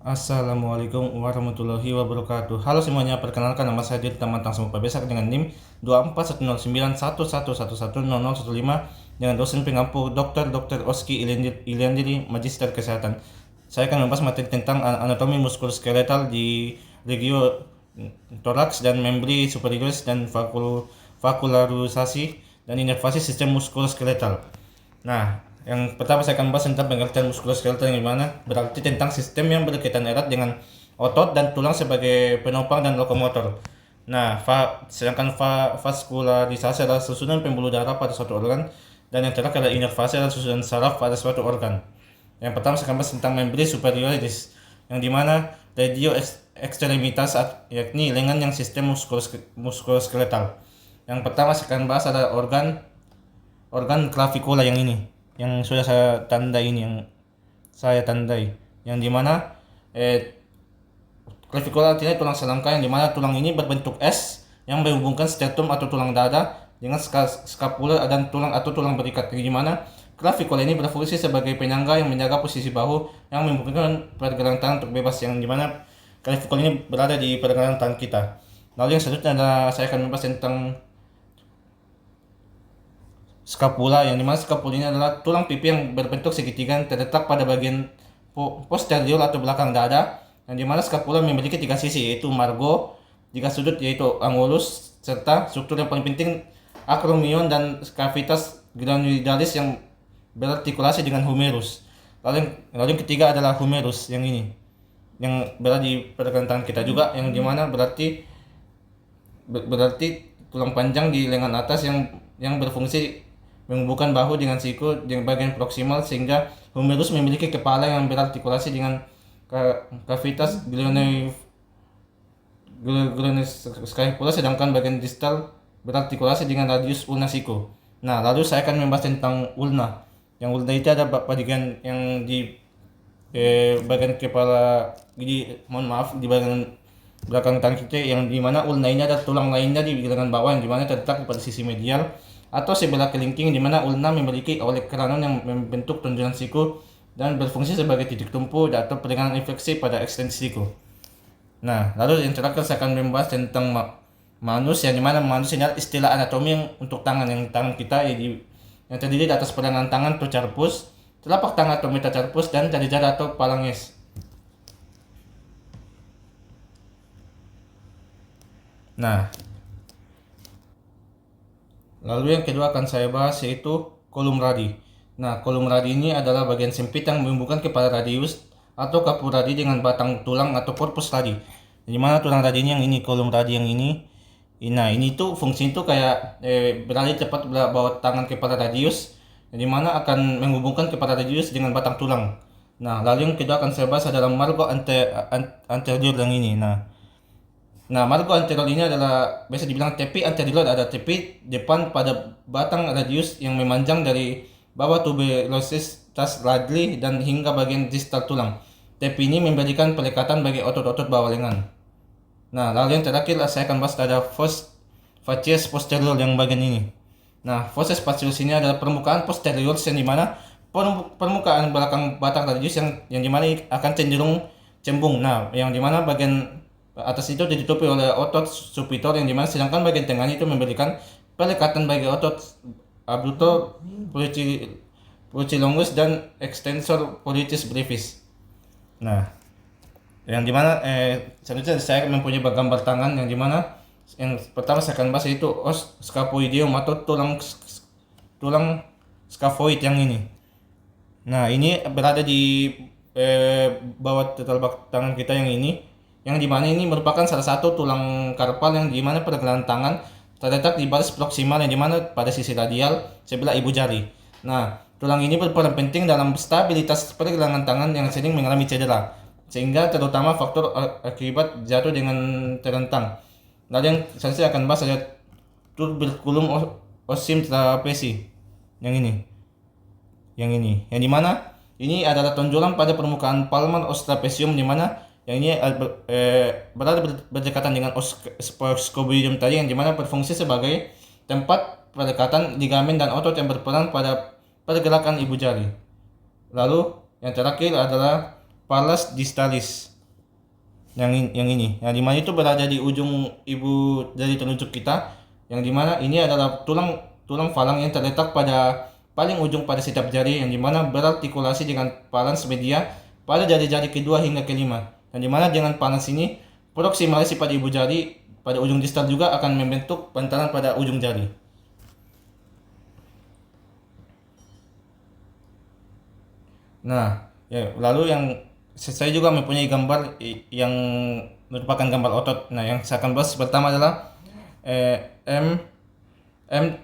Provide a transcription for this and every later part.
Assalamualaikum warahmatullahi wabarakatuh. Halo semuanya, perkenalkan nama saya Dirta Mantang Semuka Besak dengan NIM 24109111110015 dengan dosen pengampu Dr. Oski Iliandiri, Magister Kesehatan. Saya akan membahas materi tentang anatomi muskuloskeletal di regio toraks dan membri superioris dan vakularisasi dan inervasi sistem muskuloskeletal. Nah, yang pertama saya akan bahas tentang pengertian muskuloskeletal yang dimana berarti tentang sistem yang berkaitan erat dengan otot dan tulang sebagai penopang dan lokomotor. Nah, vaskularisasi adalah susunan pembuluh darah pada suatu organ, dan yang terakhir adalah inervasi adalah susunan saraf pada suatu organ. Yang pertama saya akan bahas tentang membri superioris, yang dimana radio ekstremitas yakni lengan yang sistem muskuloskeletal. Yang pertama saya akan bahas adalah organ clavicula yang ini, yang sudah saya tandai ini, yang dimana clavicula artinya tulang selangka, yang dimana tulang ini berbentuk S yang menghubungkan sternum atau tulang dada dengan scapula dan tulang atau tulang berikat, yang dimana clavicula ini berfungsi sebagai penyangga yang menjaga posisi bahu yang memungkinkan pergelangan tangan untuk bebas, yang dimana clavicula ini berada di pergelangan tangan kita. Lalu yang selanjutnya adalah saya akan membahas tentang scapula, yang dimana scapula ini adalah tulang pipi yang berbentuk segitiga yang terletak pada bagian posterior atau belakang dada, yang dimana scapula memiliki tiga sisi, yaitu margo, tiga sudut yaitu angulus, serta struktur yang paling penting acromion dan cavitas granularis yang berartikulasi dengan humerus. Lalu yang ketiga adalah humerus yang ini, yang berada di pergelangan tangan kita juga, yang dimana berarti tulang panjang di lengan atas yang berfungsi menghubungkan bahu dengan siku di bagian proksimal, sehingga humerus memiliki kepala yang berartikulasi dengan cavitas glenoid scapula, sedangkan bagian distal berartikulasi dengan radius ulna siku. Nah, lalu saya akan membahas tentang ulna. Yang ulna itu ada bagian yang di bagian kepala, di bagian belakang tangan kita, yang dimana ulna ini ada tulang lainnya di lengan bawah yang dimana terletak pada sisi medial atau sebelah kelingking, di mana ulna memiliki oleh keranon yang membentuk tonjolan siku dan berfungsi sebagai titik tumpu atau peregangan infeksi pada ekstensi siku. Nah, lalu yang terakhir saya akan membahas tentang manus, yang dimana manus ini adalah istilah anatomi untuk tangan, yang tangan kita yang terdiri di atas pergelangan tangan atau carpus, telapak tangan atau metacarpus, dan jari jari atau phalanges. Nah, lalu yang kedua akan saya bahas yaitu kolum radi. Nah, kolum radi ini adalah bagian sempit yang menghubungkan kepala radius atau kapur radi dengan batang tulang atau korpus radi. Di mana tulang radi ini yang ini, kolum radi yang ini. Nah, ini tuh fungsi itu kayak berada tepat bawah tangan kepala radius, di mana akan menghubungkan kepala radius dengan batang tulang. Nah, lalu yang kedua akan saya bahas adalah margo anterior yang ini. Nah, margo anterior ini adalah biasa dibilang tepi anterior, ada tepi depan pada batang radius yang memanjang dari bawah tuberosus tas radley dan hingga bagian distal tulang. Tepi ini memberikan pelekatan bagi otot-otot bawah lengan. Nah, lalu yang terakhir saya akan bahas ada facies posterior yang bagian ini. Nah, facies posterior ini adalah permukaan posterior yang dimana permukaan belakang batang radius yang dimana akan cenderung cembung. Nah, yang dimana bagian atas itu ditutupi oleh otot supitor, yang dimana sedangkan bagian tengah itu memberikan pelekatan bagi otot abductor pollicis dan extensor pollicis brevis. Nah, yang dimana selanjutnya saya mempunyai gambar tangan, yang dimana yang pertama saya akan bahas yaitu os scaphoideum atau tulang scaphoid yang ini. Nah, ini berada di bawah telapak tangan kita yang ini, yang dimana ini merupakan salah satu tulang karpal, yang dimana pergelangan tangan terletak di baris proksimal, yang dimana pada sisi radial sebelah ibu jari. Nah, tulang ini berperan penting dalam stabilitas pergelangan tangan yang sering mengalami cedera, sehingga terutama faktor akibat jatuh dengan terentang. Lalu yang saya akan bahas adalah tuberculum ossim trapezi yang ini, yang dimana ini adalah tonjolan pada permukaan palmar os trapesium, dimana yang ini berada berdekatan dengan scobium tadi, yang dimana berfungsi sebagai tempat pendekatan ligamen dan otot yang berperan pada pergerakan ibu jari. Lalu yang terakhir adalah palus distalis. yang ini, yang dimana itu berada di ujung ibu dari telunjuk kita, yang dimana ini adalah tulang tulang falang yang terletak pada paling ujung pada setiap jari, yang dimana berartikulasi dengan palans media pada jari-jari kedua hingga kelima, yang dimana dengan palans ini proksimasi pada ibu jari pada ujung distal juga akan membentuk bantalan pada ujung jari. Nah, ya, lalu yang saya juga mempunyai gambar yang merupakan gambar otot. Nah, yang saya akan bahas pertama adalah M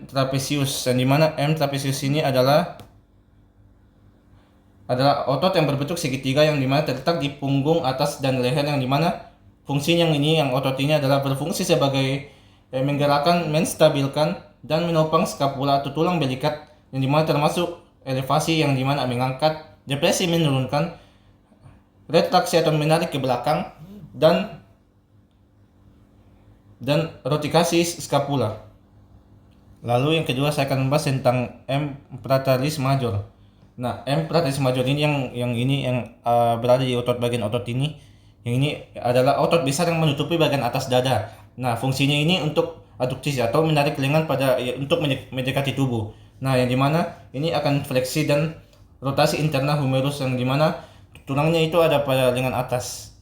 trapezius, yang dimana M trapezius ini adalah otot yang berbentuk segitiga yang dimana terletak di punggung atas dan leher, yang dimana fungsinya yang otot ini adalah berfungsi sebagai menggerakkan, menstabilkan, dan menopang skapula atau tulang belikat, yang dimana termasuk elevasi yang dimana mengangkat, depresi menurunkan, retraksi atau menarik ke belakang, dan rotikasi skapula. Lalu yang kedua saya akan membahas tentang M brachiosaurus major. Nah, M brachiosaurus major ini yang berada di bagian otot ini. Yang ini adalah otot besar yang menutupi bagian atas dada. Nah, fungsinya ini untuk aduktisi atau menarik lengan untuk mendekati tubuh. Nah, yang dimana ini akan fleksi dan rotasi internal humerus, yang dimana tulangnya itu ada pada lengan atas.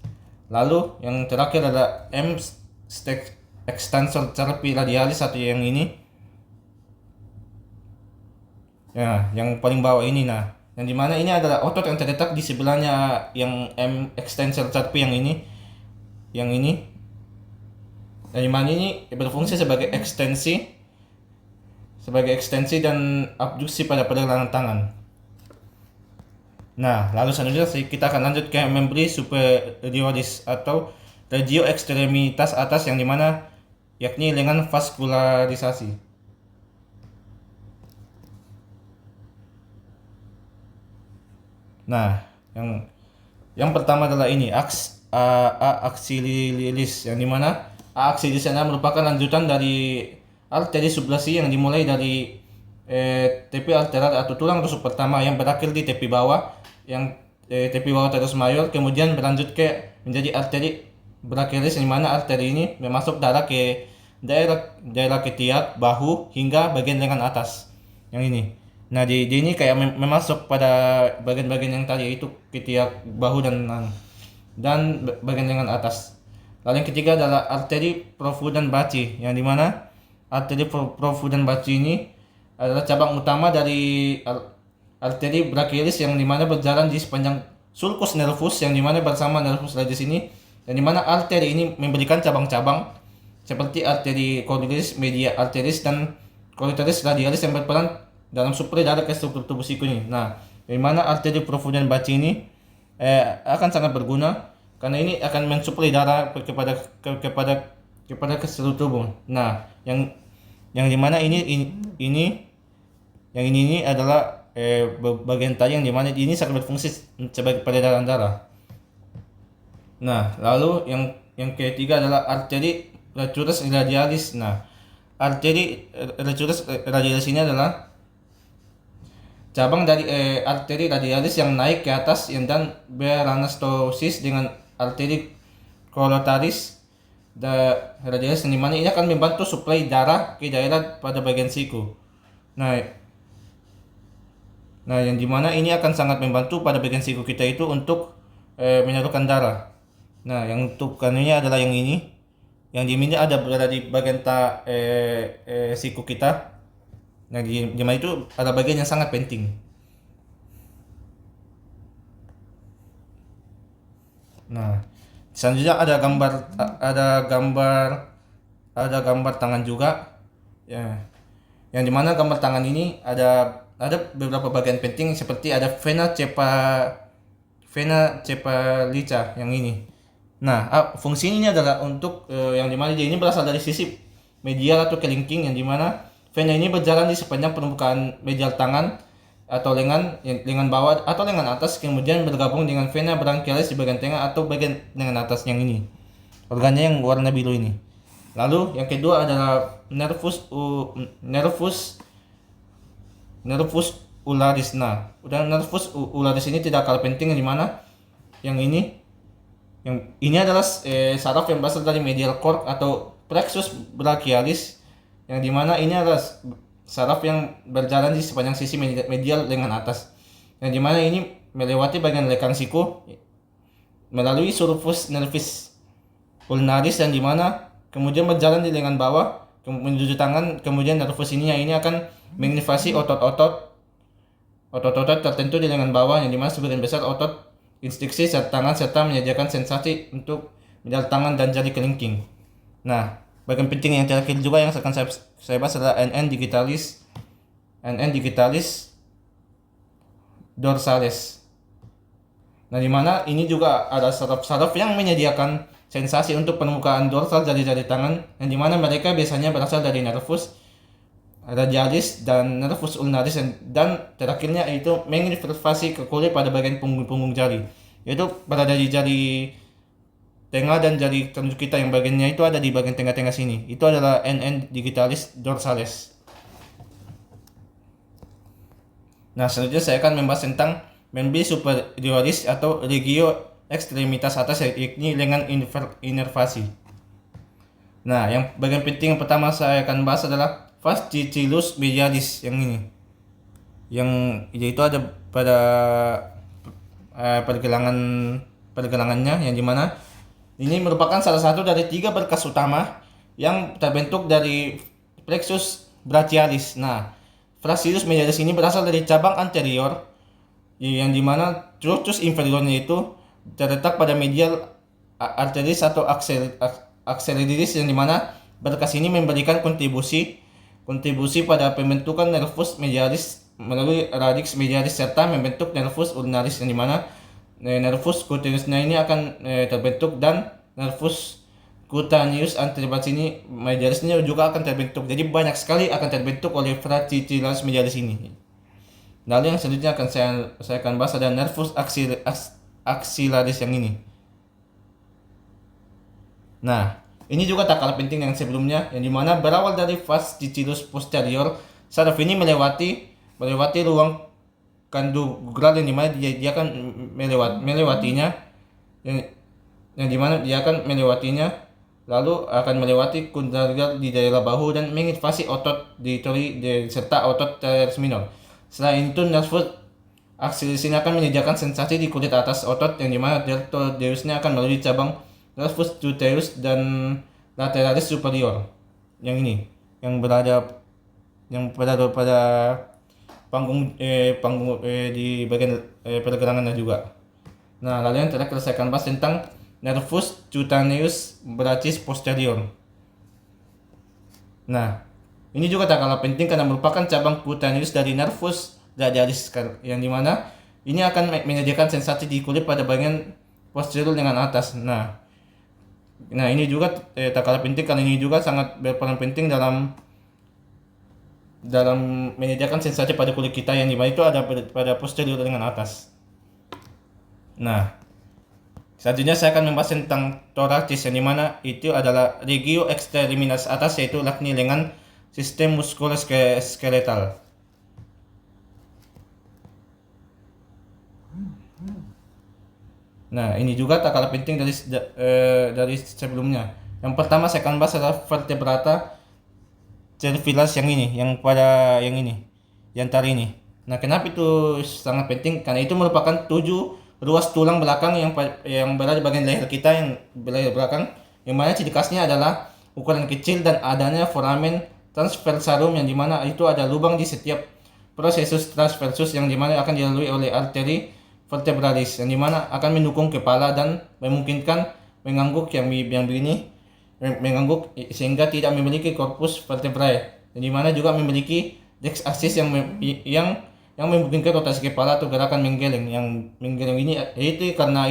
Lalu yang terakhir adalah M extensor carpi radialis atau yang ini. Ya, yang paling bawah ini. Nah, yang dimana ini adalah otot yang terletak di sebelahnya yang M extensor carpi yang ini. Yang dimana ini berfungsi sebagai ekstensi dan abduksi pada pergelangan tangan. Nah, lalu selanjutnya kita akan lanjut ke membri superioris atau regio ekstremitas atas, yang dimana yakni lengan vaskularisasi. Nah, yang pertama adalah ini axillaris, yang dimana axillaris adalah merupakan lanjutan dari arteri sublasi yang dimulai dari tepi arterial atau tulang rusuk pertama yang berakhir di tepi bawah, yang tepi bawah teres mayor, kemudian berlanjut ke menjadi arteri brachialis, yang mana arteri ini memasuk darah ke daerah ketiak, bahu hingga bagian lengan atas. Yang ini. Nah, di ini kayak memasuk pada bagian-bagian yang tadi itu ketiak, bahu dan bagian lengan atas. Lalu yang ketiga adalah arteri profudan baci, yang dimana arteri profudan baci ini adalah cabang utama dari arteri brachialis, yang dimana berjalan di sepanjang sulcus nervus, yang dimana bersama nervus radius ini, yang dimana arteri ini memberikan cabang-cabang seperti arteri corollaris, media arteris, dan corollaris radialis yang berperan dalam suplai darah ke struktur tubuh siku ini. Nah, di mana arteri profudan baci ini akan sangat berguna karena ini akan mensuplai darah kepada ke seluruh tubuh. Nah, yang dimana ini adalah bagian tadi, yang dimana ini sangat berfungsi sebagai peredaran darah. Nah, lalu yang ketiga adalah arteri recursus radialis. Nah, arteri recursus radialis ini adalah cabang dari arteri radialis yang naik ke atas dan beranastosis dengan arteri corollaris radialis, yang dimana ini akan membantu suplai darah ke daerah pada bagian siku. Nah, yang dimana ini akan sangat membantu pada bagian siku kita itu untuk menyalurkan darah. Nah, yang untuk kanunya adalah yang ini, yang di sini berada di bagian siku kita. Nah, di mana itu ada bagian yang sangat penting. Nah, selanjutnya ada gambar tangan juga. Ya. Yang dimana gambar tangan ini ada beberapa bagian penting, seperti ada vena cephalica yang ini. Nah, fungsinya ini adalah untuk yang dimana dia ini berasal dari sisi medial atau kelingking, yang dimana vena ini berjalan di sepanjang permukaan medial tangan atau lengan bawah atau lengan atas, kemudian bergabung dengan vena branchialis di bagian tengah atau bagian lengan atas yang ini. Organnya yang warna biru ini. Lalu yang kedua adalah nervus ularis. Nah, nervus ularis ini tidak kalah penting, yang dimana yang Yang ini adalah saraf yang berasal dari medial cord atau plexus brachialis, yang dimana ini adalah saraf yang berjalan di sepanjang sisi medial lengan atas, yang dimana ini melewati bagian lekang siku melalui sulcus nervis ulnaris, yang dimana kemudian berjalan di lengan bawah menuju tangan, kemudian nervus ini akan menginervasi otot-otot tertentu di lengan bawah, yang dimana sebagian besar otot instruksi tangan serta menyediakan sensasi untuk menjadi tangan dan jari kelingking. Nah, bagian penting yang terakhir juga yang akan saya bahas adalah NN digitalis dorsalis. Nah, dimana ini juga ada saraf-saraf yang menyediakan sensasi untuk penemukan dorsal jari-jari tangan, yang dimana mereka biasanya berasal dari nervus radialis dan nervus ulnaris, dan terakhirnya itu menginervasi ke kulit pada bagian punggung jari, yaitu pada jari tengah dan jari telunjuk kita yang bagiannya itu ada di bagian tengah-tengah sini. Itu adalah NN digitalis dorsalis. Nah, selanjutnya saya akan membahas tentang membri superioris atau regio ekstremitas atas, yakni lengan inervasi. Nah, yang bagian penting yang pertama saya akan bahas adalah fasciculus medialis yang ini, yang yaitu ada pada pergelangannya, yang dimana ini merupakan salah satu dari 3 berkas utama yang terbentuk dari plexus brachialis. Nah, fasciculus medialis ini berasal dari cabang anterior, yang dimana truncus inferiornya itu terletak pada medial arteris atau axillariis, yang dimana berkas ini memberikan kontribusi pada pembentukan nervus medialis melalui radix medialis serta membentuk nervus ulnaris, yang dimana nervus cutaneusnya ini akan terbentuk, dan nervus cutaneus anterior ini medialisnya juga akan terbentuk. Jadi banyak sekali akan terbentuk oleh fasciculus medialis ini. Lalu yang selanjutnya akan saya akan bahas adalah nervus axillaris yang ini. Nah, ini juga tak kalah penting yang sebelumnya, yang dimana berawal dari fasciculus posterior. Saraf ini melewati ruang kandural, yang dimana dia akan melewatinya, yang dimana dia akan melewatinya, lalu akan melewati kundaral di daerah bahu dan menginvasi otot ditory serta otot teres minor. Selain itu, nervus axillaris ini akan menyediakan sensasi di kulit atas otot, yang dimana deltoideusnya akan melalui cabang nervus gluteus dan lateralis superior, yang ini yang berada pada panggung di bagian pergelangannya juga. Nah, lalu yang terakhir saya akan bahas tentang nervus cutaneus brachialis posterior. Nah, ini juga tak kalah penting karena merupakan cabang cutaneus dari nervus radialis, yang dimana ini akan menyediakan sensasi di kulit pada bagian posterior lengan atas. Nah, ini juga tak kalah penting karena ini juga sangat berperan penting dalam menyediakan sensasi pada kulit kita, yang dimana itu ada pada posterior lengan atas. Nah, selanjutnya saya akan membahas tentang thoracis, yang dimana itu adalah regio extremitas atas, yaitu yakni lengan sistem muskuloskeletal. Nah, ini juga tak kalah penting dari sebelumnya. Yang pertama saya akan bahas adalah vertebrata cervilas yang ini, yang tari ini. Nah, kenapa itu sangat penting? Karena itu merupakan 7 ruas tulang belakang yang berada di bagian leher kita, yang leher belakang, yang mana ciri khasnya adalah ukuran kecil dan adanya foramen transversarum, yang dimana itu ada lubang di setiap processus transversus, yang dimana akan dilalui oleh arteri vertebralis, yang dimana akan mendukung kepala dan memungkinkan mengangguk yang begini, mengangguk sehingga tidak memiliki korpus vertebrae, yang dimana juga memiliki dex axis yang memungkinkan rotasi kepala atau gerakan menggeleng. Yang menggeleng ini yaitu karena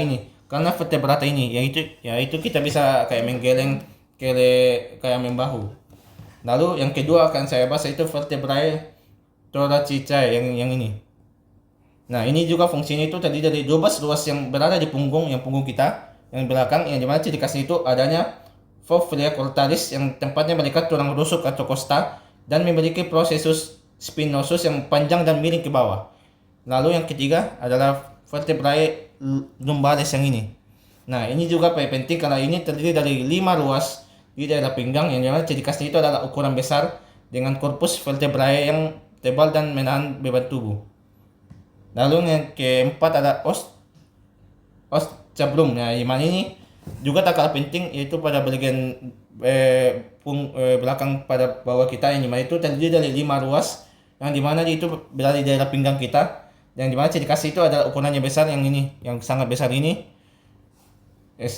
vertebrata ini, yaitu kita bisa kayak menggeleng kayak membahu. Lalu yang kedua akan saya bahas itu vertebrae thoracicae yang ini. Nah, ini juga fungsinya itu tadi dari 12 ruas yang berada di punggung kita yang belakang, yang dimana ciri khasnya itu adanya fovea cortalis yang tempatnya melekat tulang rusuk atau costa, dan memiliki processus spinosus yang panjang dan miring ke bawah. Lalu yang ketiga adalah vertebrae lumbalis yang ini. Nah, ini juga penting karena ini terdiri dari 5 ruas di daerah pinggang yang dimana ciri khasnya itu adalah ukuran besar dengan korpus vertebrae yang tebal dan menahan beban tubuh. Lalu yang keempat ada oscabrum. Nah, yang mana ini juga tak kalah penting yaitu pada bagian belakang pada bawah kita yang dimana itu terdiri dari 5 ruas yang dimana itu berada di daerah pinggang kita, yang dimana ciri khas itu adalah ukurannya besar yang ini, yang sangat besar ini,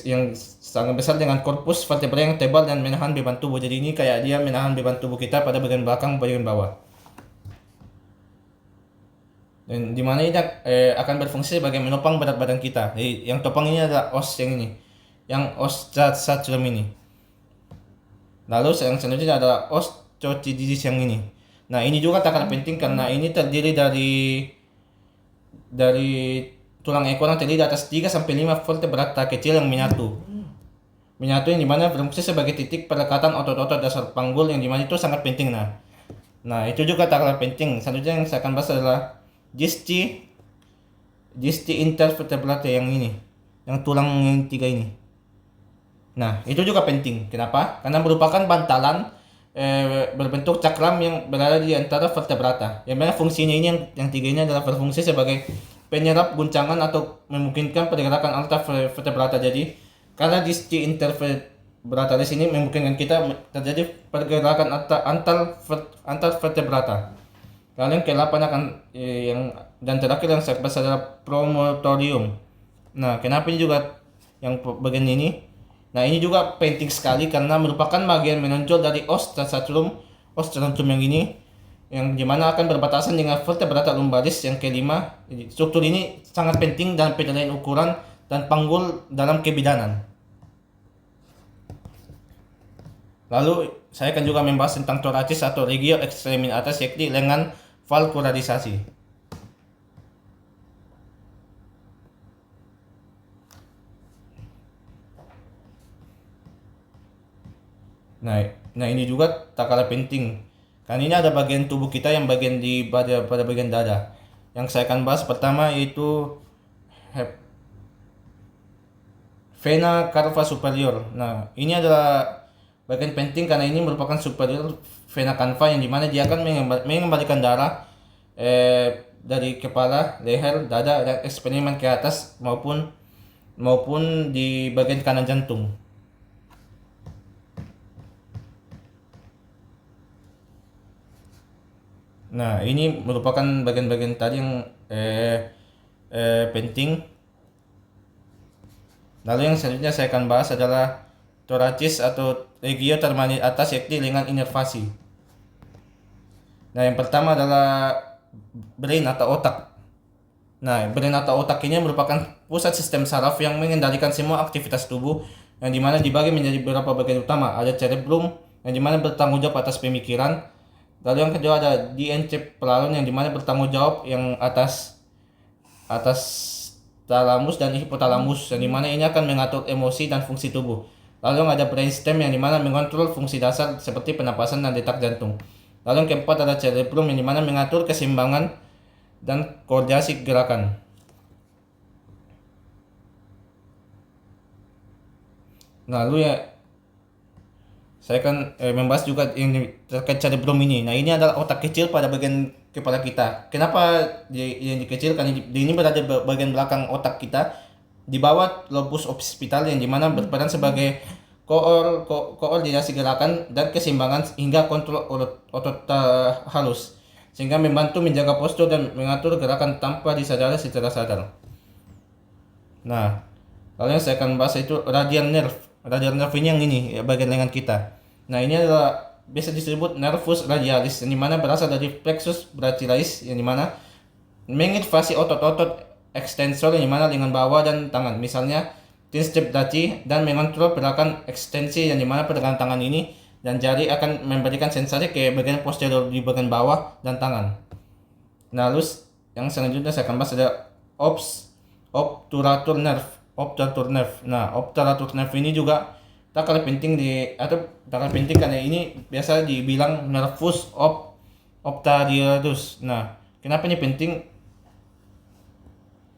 yang sangat besar dengan korpus vertebrae yang tebal dan menahan beban tubuh. Jadi ini kayak dia menahan beban tubuh kita pada bagian belakang, bagian bawah. Dan dimana ini akan berfungsi sebagai menopang berat badan kita. Jadi yang topang ini adalah os yang ini, yang oscabrum ini. Lalu yang selanjutnya adalah osteochondritis yang ini. Nah, ini juga tak kalah penting karena ini terdiri dari tulang ekor yang terdiri di atas 3 sampai 5 vertebrata kecil yang menyatu. Menyatu yang dimana berfungsi sebagai titik pelekatan otot-otot dasar panggul yang dimana itu sangat penting. Nah itu juga tak kalah penting. Selanjutnya yang saya akan bahas adalah disci intervertebrata yang ini, yang tulang yang 3 ini. Nah, itu juga penting. Kenapa? Karena merupakan bantalan berbentuk cakram yang berada di antara vertebrata. Yang mana fungsinya ini yang 3 ini adalah berfungsi sebagai penyerap guncangan atau memungkinkan pergerakan antar vertebrata. Jadi, karena disci intervertebratalis ini memungkinkan kita terjadi pergerakan antar vertebrata. Lalu yang ke-8 akan dan terakhir yang saya bahas adalah promotorium. Nah, kenapa ini juga yang bagian ini? Nah, ini juga penting sekali karena merupakan bagian menonjol dari osteochondrium yang ini, yang dimana akan berbatasan dengan vertebrata lumbaris yang kelima. Struktur ini sangat penting dalam penilaian ukuran dan panggul dalam kebidanan. Lalu saya akan juga membahas tentang thoracis atau regio ekstremis atas, yakni lengan valkularisasi. Nah ini juga tak kalah penting. Karena ini ada bagian tubuh kita yang bagian pada bagian dada. Yang saya akan bahas pertama yaitu vena cava superior. Nah, ini adalah bagian penting karena ini merupakan superior vena cava yang dimana dia akan mengembalikan darah dari kepala, leher, dada dan eksperimen ke atas maupun di bagian kanan jantung. Nah, ini merupakan bagian-bagian tadi yang penting. Lalu yang selanjutnya saya akan bahas adalah thoracis atau regio termali atas, yakni lengan inervasi. Nah, yang pertama adalah brain atau otak. Nah, brain atau otak ini merupakan pusat sistem saraf yang mengendalikan semua aktivitas tubuh, yang dimana dibagi menjadi beberapa bagian utama. Ada cerebrum yang dimana bertanggung jawab atas pemikiran. Lalu yang kedua ada diencephalon yang dimana bertanggung jawab yang atas talamus dan hipotalamus, yang dimana ini akan mengatur emosi dan fungsi tubuh. Lalu yang ada brainstem yang dimana mengontrol fungsi dasar seperti pernapasan dan detak jantung. Lalu yang keempat ada cerebrum yang dimana mengatur keseimbangan dan koordinasi gerakan. Lalu ya saya akan membahas juga yang terkait cerebrum ini. Nah, ini adalah otak kecil pada bagian kepala kita. Kenapa yang dikecil? Karena ini berada di bagian belakang otak kita, di bawah lobus occipital yang dimana berperan sebagai koordinasi gerakan dan keseimbangan hingga kontrol otot halus, sehingga membantu menjaga postur dan mengatur gerakan tanpa disadari secara sadar. Nah, lalu yang saya akan bahas itu radial nerve. Radial nerve ini yang ini bagian lengan kita. Nah, ini adalah biasa disebut nervus radialis yang dimana berasal dari plexus brachialis yang dimana menginnervasi otot-otot ekstensor yang dimana lengan bawah dan tangan, misalnya tinstep daci, dan mengontrol gerakan ekstensi yang dimana pergelangan tangan ini dan jari akan memberikan sensasi ke bagian posterior di bagian bawah dan tangan. Nah, lalu yang selanjutnya saya akan bahas ada obturator nerve. Nah, obturator nerve ini juga tak kalah penting karena ini biasa dibilang nervus obturatus. Nah, kenapa ini penting?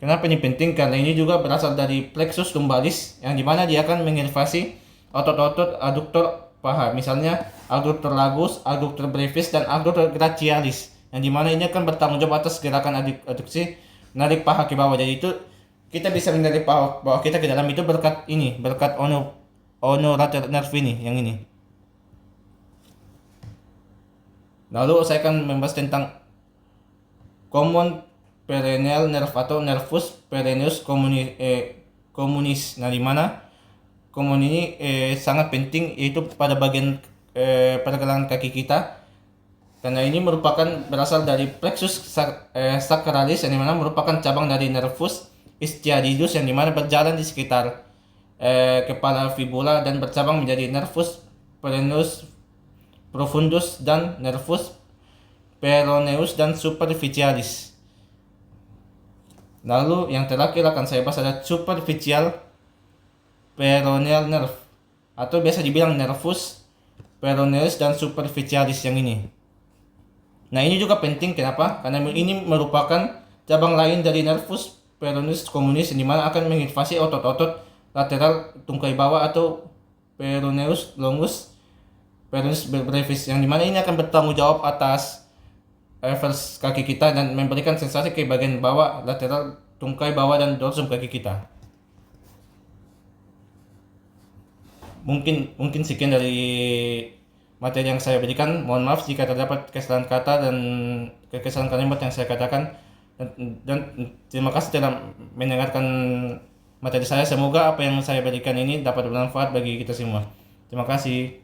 Kenapa ini penting? Karena ini juga berasal dari plexus lumbalis yang dimana dia akan menginervasi otot-otot adduktor paha. Misalnya adduktor labus, adduktor brevis, dan adduktor brachialis. Yang dimana ini akan bertanggung jawab atas gerakan aduksi menarik paha ke bawah. Jadi itu kita bisa menarik paha kita ke dalam itu berkat ini, berkat ono-rotator nerve ini, yang ini. Lalu saya akan membahas tentang common perennial nerve atau nervus perennius communis. Nah, di mana common ini sangat penting, yaitu pada bagian pergelangan kaki kita, karena ini merupakan berasal dari plexus sacralis, yang dimana merupakan cabang dari nervus ischiadus, yang dimana berjalan di sekitar kepala fibula dan bercabang menjadi nervus perennius profundus dan nervus peroneus dan superficialis. Lalu yang terakhir akan saya bahas adalah superficial peroneal nerve, atau biasa dibilang nervus peroneus dan superficialis yang ini. Nah, ini juga penting, kenapa? Karena ini merupakan cabang lain dari nervus peroneus communis, di mana akan menginvasi otot-otot lateral tungkai bawah atau peroneus longus peroneus brevis, yang dimana ini akan bertanggung jawab atas reverse kaki kita dan memberikan sensasi ke bagian bawah lateral tungkai bawah dan dorsum kaki kita. Mungkin sekian dari materi yang saya berikan. Mohon maaf jika terdapat kesalahan kata dan kesalahan kalimat yang saya katakan, dan terima kasih telah mendengarkan materi saya. Semoga apa yang saya berikan ini dapat bermanfaat bagi kita semua. Terima kasih.